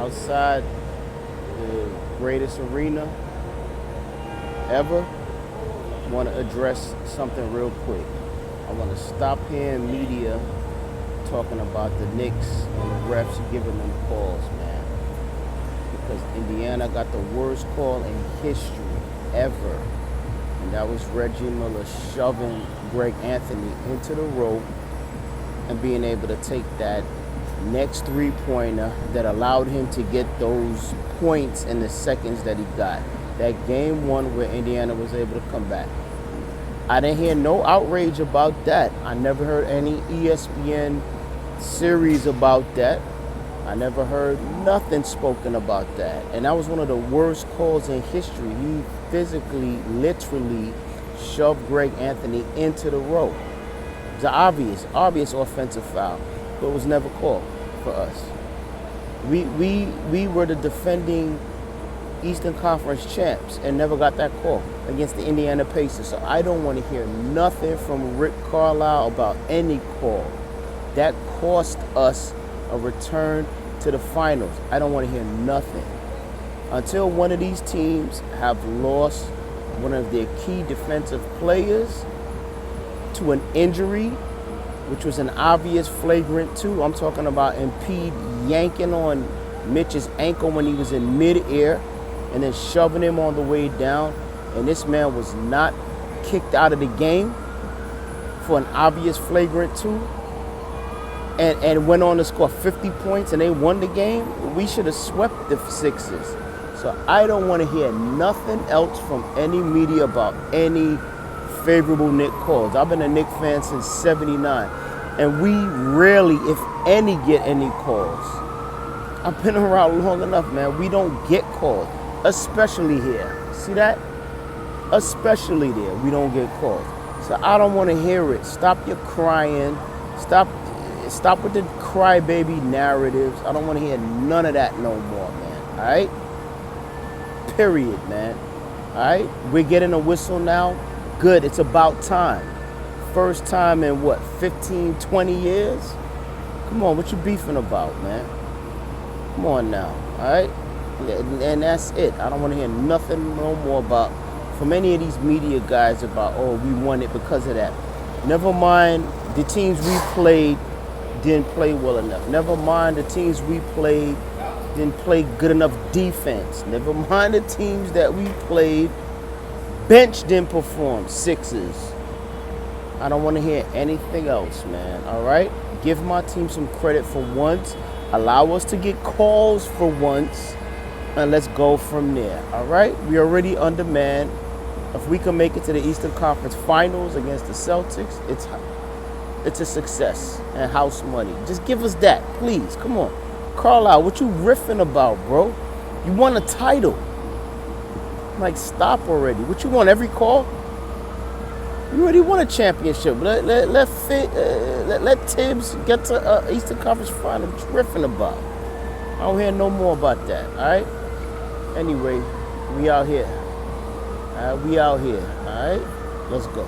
outside the greatest arena ever, I want to address something real quick. I want to stop hearing media talking about the Knicks and the refs giving them calls, man. Because Indiana got the worst call in history ever. And that was Reggie Miller shoving Greg Anthony into the rope and being able to take that next three-pointer that allowed him to get those points in the seconds that he got. That game one where Indiana was able to come back. I didn't hear no outrage about that. I never heard any ESPN series about that. I never heard nothing spoken about that. And that was one of the worst calls in history. He physically, literally shoved Greg Anthony into the rope. It was an obvious offensive foul, but it was never called for us. We were the defending Eastern Conference champs and never got that call against the Indiana Pacers. So I don't want to hear nothing from Rick Carlisle about any call. That cost us a return to the finals. I don't want to hear nothing. Until one of these teams have lost one of their key defensive players to an injury, which was an obvious flagrant two. I'm talking about Embiid yanking on Mitch's ankle when he was in midair and then shoving him on the way down. And this man was not kicked out of the game for an obvious flagrant two. And went on to score 50 points and they won the game. We should have swept the Sixers. So I don't want to hear nothing else from any media about any favorable Knicks calls. I've been a Knicks fan since '79, and we rarely, if any, get any calls. I've been around long enough, man. We don't get calls, especially here. See that? Especially there, we don't get calls. So I don't want to hear it. Stop your crying. Stop with the crybaby narratives. I don't want to hear none of that no more, man. All right? Period, man. All right? We're getting a whistle now. Good. It's about time. First time in what, 15, 20 years? Come on, what you beefing about, man? Come on now. All right? And that's it. I don't want to hear nothing no more about from any of these media guys about, oh, we won it because of that. Never mind the teams we played didn't play well enough. Never mind the teams we played didn't play good enough defense. Never mind the teams that we played bench didn't perform. Sixers. I don't want to hear anything else, man. All right? Give my team some credit for once. Allow us to get calls for once. And let's go from there. All right? We already undermanned. If we can make it to the Eastern Conference Finals against the Celtics, it's a success and house money. Just give us that, please. Come on. Carlisle, what you riffing about, bro? You won a title. Like, stop already. What you want, every call? You already won a championship. Let Tibbs get to Eastern Conference Finals. What you riffing about? I don't hear no more about that, all right? Anyway, we out here. We out here, all right? Let's go.